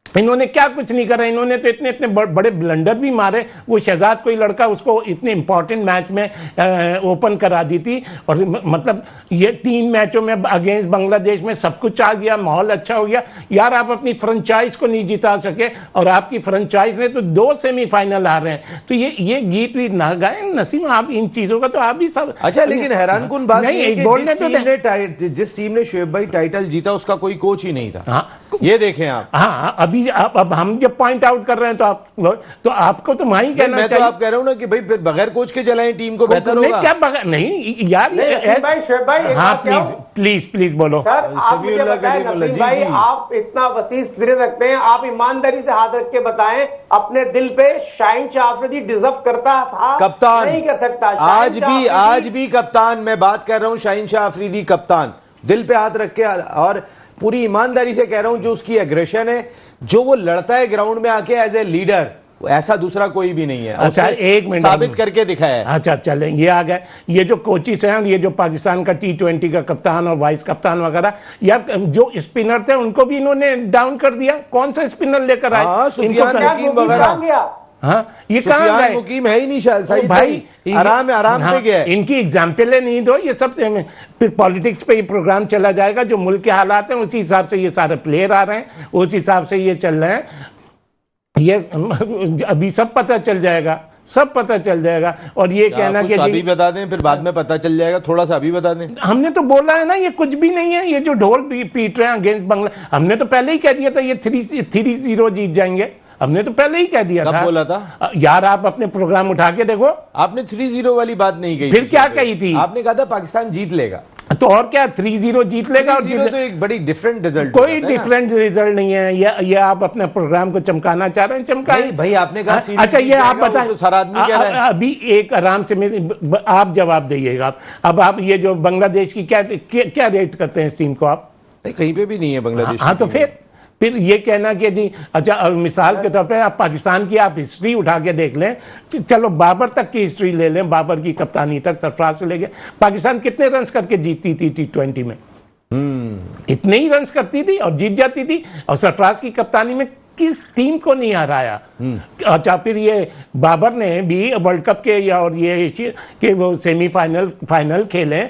इन्होंने क्या कुछ नहीं करा, इन्होंने तो इतने बड़े ब्लंडर भी मारे। वो शहजाद कोई लड़का, उसको इतने इंपॉर्टेंट मैच में ओपन करा दी थी, और मतलब ये 3 मैचों में अगेंस्ट बांग्लादेश में सब कुछ आ गया, माहौल अच्छा हो गया। यार आप अपनी फ्रेंचाइज को नहीं जिता सके, और आपकी फ्रेंचाइज ने तो 2 सेमीफाइनल आ रहे हैं। तो ये गीत भी ना गाए नसीम, आप इन चीजों का तो आप भी सब। अच्छा, लेकिन हैरान कुन बात नहीं, बोलने तो जिस टीम ने शोएब भाई टाइटल जीता, उसका कोई कोच ही नहीं था। हाँ, ये देखें आप। हाँ, अभी अब हम जब पॉइंट आउट कर रहे हैं तो आपको तो वहीं कहना चाहिए। मैं तो आप कह रहा हूं ना कि भाई फिर बगैर कोच के चलाएं टीम को, बेहतर होगा। क्या बगैर? नहीं यार, हाँ प्लीज बोलो सर। आप मुझे बताएं नसीम भाई, आप इतना वसी स्पिरिट रखते हैं, आप ईमानदारी से हाथ रख के बताएं अपने दिल पे, शाहीन शाह अफरीदी डिजर्व करता था कप्तान, नहीं कर सकता? आज भी कप्तान, मैं बात कर रहा हूं शाहीन शाह अफरीदी कप्तान, दिल पे हाथ रख के, और पूरी ईमानदारी से कह रहा हूं, जो उसकी एग्रेशन है, जो वो लड़ता है ग्राउंड में आके एज ए लीडर, ऐसा दूसरा कोई भी नहीं है। अच्छा, एक मिनट साबित करके दिखाया है। अच्छा चलें, ये आ गए ये जो कोचिस हैं, ये जो पाकिस्तान का T20 का कप्तान और वाइस कप्तान वगैरह, यार जो स्पिनर थे उनको भी इन्होंने डाउन कर दिया। कौन सा स्पिनर लेकर आए? हाँ, ये कहाँ गए? मुकीम है ही नहीं शायद भाई, आराम पे गया। इनकी एग्जाम्पल नहीं दो, ये सब फिर पॉलिटिक्स पे ये प्रोग्राम चला जाएगा। जो मुल्क के हालात हैं उसी हिसाब से ये सारे प्लेयर आ रहे हैं, उस हिसाब से ये चल रहे हैं। ये अभी सब पता चल जाएगा, सब पता चल जाएगा। और ये कहना कि अभी बता दें, फिर बाद में पता चल जाएगा, थोड़ा सा अभी बता दें। हमने तो बोला है ना, ये कुछ भी नहीं है। ये जो ढोल पीट रहे हैं अगेंस्ट बांग्ला, हमने तो पहले ही कह दिया था ये 3-0 जीत जाएंगे। हमने तो पहले ही कह दिया था। कब बोला था यार? आप अपने प्रोग्राम उठा के देखो। आपने 3-0 वाली बात नहीं कही, फिर क्या कही थी? आपने कहा था पाकिस्तान जीत लेगा। तो और क्या 3-0 जीत लेगा। और 3-0 तो एक बड़ी डिफरेंट रिजल्ट, कोई डिफरेंट रिजल्ट नहीं है। ये आप अपने प्रोग्राम को चमकाना चाह रहे हैं, चमकाए भाई। आपने कहा अच्छा, ये आप बताएं, तो सारा आदमी कह रहा है। अभी एक आराम से आप जवाब दीजिएगा। अब आप ये जो बांग्लादेश की क्या रेट करते हैं इस टीम को आप? कहीं पे भी नहीं है बांग्लादेश। हाँ, तो फिर ये कहना कि जी अच्छा, मिसाल के तौर पे आप पाकिस्तान की आप हिस्ट्री उठा के देख लें, चलो बाबर तक की हिस्ट्री ले लें, बाबर की कप्तानी तक सरफराज से लेके पाकिस्तान कितने रन करके जीतती थी T20 में? इतने ही रन करती थी और जीत जाती थी। और सरफराज की कप्तानी में किस टीम को नहीं हराया? अच्छा, फिर ये बाबर ने भी वर्ल्ड कप के और ये कि वो सेमीफाइनल फाइनल खेले।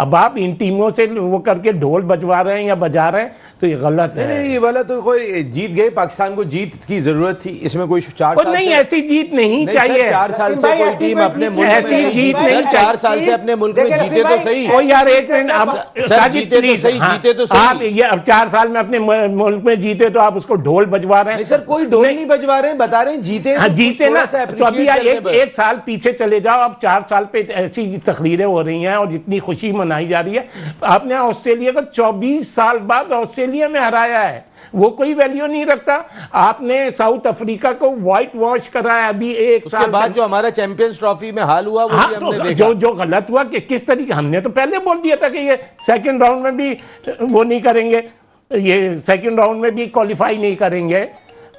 अब आप इन टीमों से वो करके ढोल बजवा रहे हैं या बजा रहे हैं, तो ये गलत है। नहीं, ये वाला तो कोई जीत गए, पाकिस्तान को जीत की जरूरत थी, इसमें कोई 4 साल नहीं, ऐसी जीत नहीं चाहिए। 4 साल से कोई टीम अपने मुल्क में ऐसी जीत नहीं, 4 साल से अपने मुल्क में जीते तो सही। ओ यार, एक मिनट, अब जीते तो सही, जीते तो सही। आप ये अब 4 साल में अपने मुल्क में जीते तो आप उसको ढोल बजवा रहे हैं? नहीं सर, कोई ढोल नहीं बजवा रहे हैं, बता रहे हैं जीते। हाँ, जीते ना। तो अभी एक साल पीछे चले जाओ, अब 4 साल पे ऐसी तकरीरें हो रही हैं और जितनी खुशी मनाई जा रही है। आपने ऑस्ट्रेलिया को 24 साल बाद ऑस्ट्रेलिया में हराया है, वो कोई वैल्यू नहीं रखता। आपने साउथ अफ्रीका को व्हाइट वॉश कराया अभी एक साल बाद। जो हमारा चैंपियंस ट्रॉफी में हाल हुआ, वो भी हमने देखा। जो गलत हुआ कि किस तरीके, हमने तो पहले बोल दिया था कि ये सेकंड राउंड में भी वो नहीं करेंगे, ये सेकंड राउंड में भी क्वालिफाई नहीं करेंगे,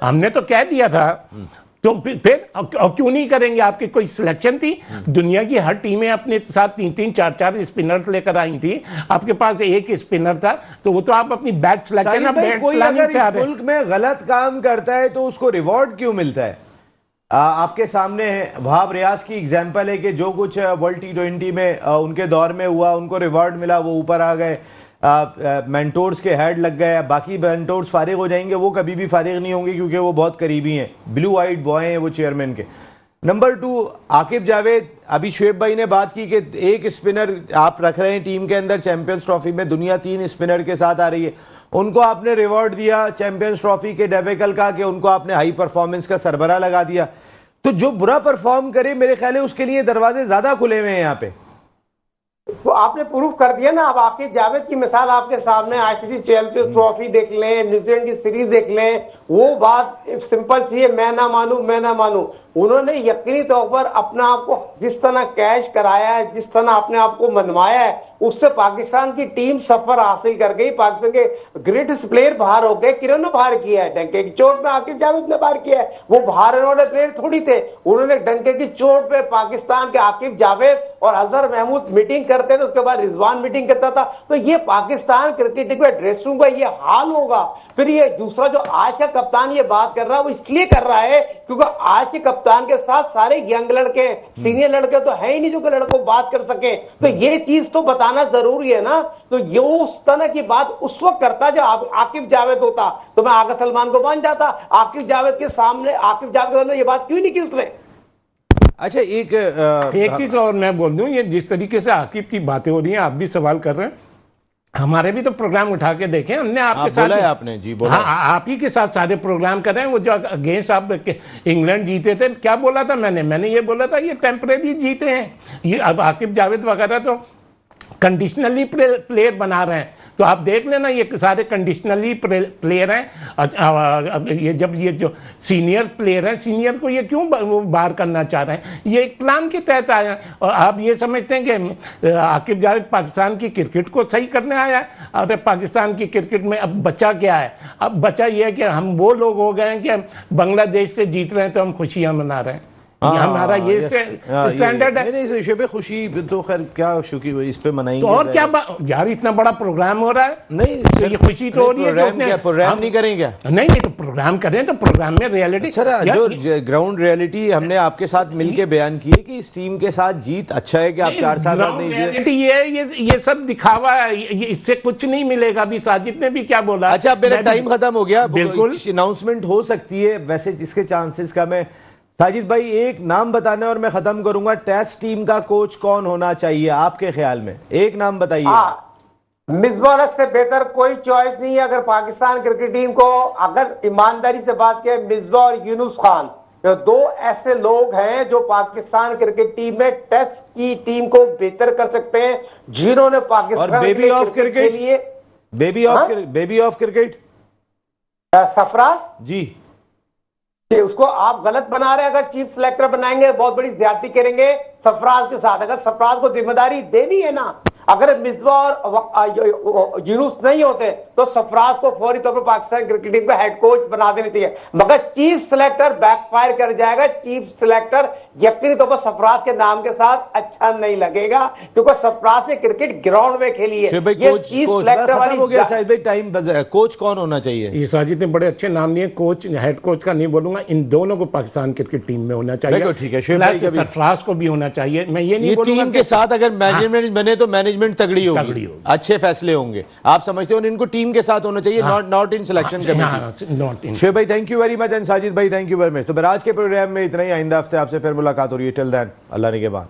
हमने तो कह दिया था। तो फिर क्यों नहीं करेंगे? आपकी कोई सिलेक्शन थी? दुनिया की हर टीमें अपने साथ 3-3, 4-4 स्पिनर लेकर आई थी, आपके पास एक स्पिनर था, तो वो तो आप अपनी बैट सिलेक्शन कोई अगर इस मुल्क में गलत काम करता है तो उसको रिवॉर्ड क्यों मिलता है? आपके सामने है वहाब रियाज की एग्जांपल है कि जो कुछ वर्ल्ड T20 में उनके दौर में हुआ, उनको रिवॉर्ड मिला, वो ऊपर आ गए, मेंटोर्स के हेड लग गए। बाकी मेंटोर्स फारिग हो जाएंगे, वो कभी भी फारिग नहीं होंगे क्योंकि वो बहुत करीबी हैं, ब्लू आइड बॉय हैं वो चेयरमैन के। नंबर 2, आकिब जावेद। अभी शुएब भाई ने बात की कि एक स्पिनर आप रख रहे हैं टीम के अंदर, चैंपियंस ट्रॉफी में दुनिया 3 स्पिनर के साथ आ रही है, उनको आपने रिवॉर्ड दिया चैंपियंस ट्रॉफी के डेबेकल का कि उनको आपने हाई परफॉर्मेंस का सरबरा लगा दिया। तो जो बुरा परफॉर्म करे, मेरे ख्याल है उसके लिए दरवाजे ज्यादा खुले हुए हैं यहाँ पे। तो आपने प्रूफ कर दिया ना। अब आकिब जावेद की मिसाल आपके सामने, आईसीसी चैंपियंस ट्रॉफी देख लें, न्यूजीलैंड की सीरीज देख लें, वो बात सिंपल सी है, मैं ना मानू। उन्होंने यकीनी तौर पर अपना आप को जिस तरह कैश कराया है, जिस तरह अपने आप को मनवाया है, उससे पाकिस्तान की टीम सफर हासिल कर गई। पाकिस्तान के ग्रेटेस्ट प्लेयर बाहर हो गए। किन्होंने बाहर किया है? डंके की चोट में आकिब जावेद ने बाहर किया है। वो बाहर वाले प्लेयर थोड़ी थे, उन्होंने डंके की चोट पे पाकिस्तान के आकिब जावेद और अजहर महमूद मीटिंग करते थे, उसके बाद रिजवान मीटिंग करता था। तो ये पाकिस्तान क्रिकेट के ड्रेसिंग रूम का ये हाल होगा। फिर ये दूसरा जो आज का कप्तान ये बात कर रहा है, वो इसलिए कर रहा है क्योंकि आज के कप्तान के साथ सारे यंग लड़के, सीनियर लड़के तो है ही नहीं जो कि लड़कों बात कर सके। तो ये चीज तो बताना जरूरी है ना। तो ये उस तरह की बात उस वक्त करता जब आकिब जावेद होता, तो मैं आगा सलमान को मान जाता। आकिब जावेद के सामने ये बात क्यों नहीं की उसने? अच्छा, एक चीज और मैं बोल दूं, ये जिस तरीके से आकिब की बातें हो रही हैं, आप भी सवाल कर रहे हैं, हमारे भी तो प्रोग्राम उठा के देखें हमने आपके साथ। बोला है आपने जी, बोला। हाँ, आप ही के साथ सारे प्रोग्राम कर रहे हैं। वो जो अगेंस्ट आप इंग्लैंड जीते थे, क्या बोला था मैंने ये बोला था ये टेम्परेरी जीते हैं। ये अब आकिब जावेद वगैरह तो कंडीशनली प्लेयर बना रहे हैं, तो आप देख लेना ये सारे कंडीशनली प्लेयर हैं। ये जब ये जो सीनियर प्लेयर हैं, सीनियर को ये क्यों बाहर करना चाह रहे हैं? ये एक प्लान के तहत आया है। और आप ये समझते हैं कि आकिब जावेद पाकिस्तान की क्रिकेट को सही करने आया है? और पाकिस्तान की क्रिकेट में अब बचा क्या है? अब बचा ये है कि हम वो लोग हो गए हैं कि हम बांग्लादेश से जीत रहे हैं तो हम खुशियां मना रहे हैं। हमारा ये स्टैंडर्ड है। नहीं, इस पे खुशी तो खैर क्या शुक्र इस पे मनाएंगे। तो और क्या यार, इतना बड़ा प्रोग्राम हो रहा है। नहीं तो ये खुशी तो हो रही है। प्रोग्राम नहीं करेंगे? नहीं, तो प्रोग्राम करें, तो प्रोग्राम में रियलिटी। सर, जो ग्राउंड रियलिटी हमने आपके साथ मिलके बयान की है कि इस टीम के साथ जीत अच्छा है कि आप 4 साल बाद नहीं। ये सब दिखावा है, इससे कुछ नहीं मिलेगा। अभी साजिद ने भी क्या बोला। अच्छा, मेरा टाइम खत्म हो गया। बिल्कुल अनाउंसमेंट हो सकती है, वैसे जिसके चांसेस कम है। साजिद भाई, एक नाम बताना और मैं खत्म करूंगा। टेस्ट टीम का कोच कौन होना चाहिए आपके ख्याल में? एक नाम बताइए। मिसबाह अल हक से बेहतर कोई चॉइस नहीं है। अगर पाकिस्तान क्रिकेट टीम को, अगर ईमानदारी से बात करें, मिसबाह और यूनुस खान, दो ऐसे लोग हैं जो पाकिस्तान क्रिकेट टीम में टेस्ट की टीम को बेहतर कर सकते हैं, जिन्होंने पाकिस्तान बेबी ऑफ क्रिकेट के लिए बेबी ऑफ क्रिकेट सरफराज जी, कि उसको आप गलत बना रहे हैं। अगर चीफ सिलेक्टर बनाएंगे बहुत बड़ी ज्यादती करेंगे सरफराज के साथ। अगर सरफराज को जिम्मेदारी देनी है ना, अगर मिसबा और यूनुस नहीं होते तो सरफराज को फौरी तौर पर पाकिस्तान क्रिकेट टीम का हेड कोच बना देने चाहिए। मगर चीफ सिलेक्टर बैकफायर कर जाएगा। चीफ सिलेक्टर यकीनी तौर पर सरफराज के नाम के साथ अच्छा नहीं लगेगा, क्योंकि सरफराज ने क्रिकेट ग्राउंड में खेली है। ये चीफ सिलेक्टर वाली टाइम कोच कौन होना चाहिए? ये साजिद ने बड़े अच्छे नाम लिए, कोच हेड कोच का नहीं बोलूंगा, इन दोनों को पाकिस्तान क्रिकेट टीम में होना चाहिए। ठीक है, शुएब भाई सरफराज को भी होना चाहिए। मैं ये नहीं ये बोलूंगा टीम के साथ अगर मैनेजमेंट बने तो मैनेजमेंट तगड़ी होगी, अच्छे फैसले होंगे। आप समझते हो इनको टीम के साथ होना चाहिए, not in selection committee. Shoaib भाई thank you very much and Sajid भाई थैंक यू वेरी मच। तो आज के प्रोग्राम में इतना ही। आइंदा हफ्ते आपसे फिर मुलाकात हो रही है। टिल देन अल्लाह ने के बाद।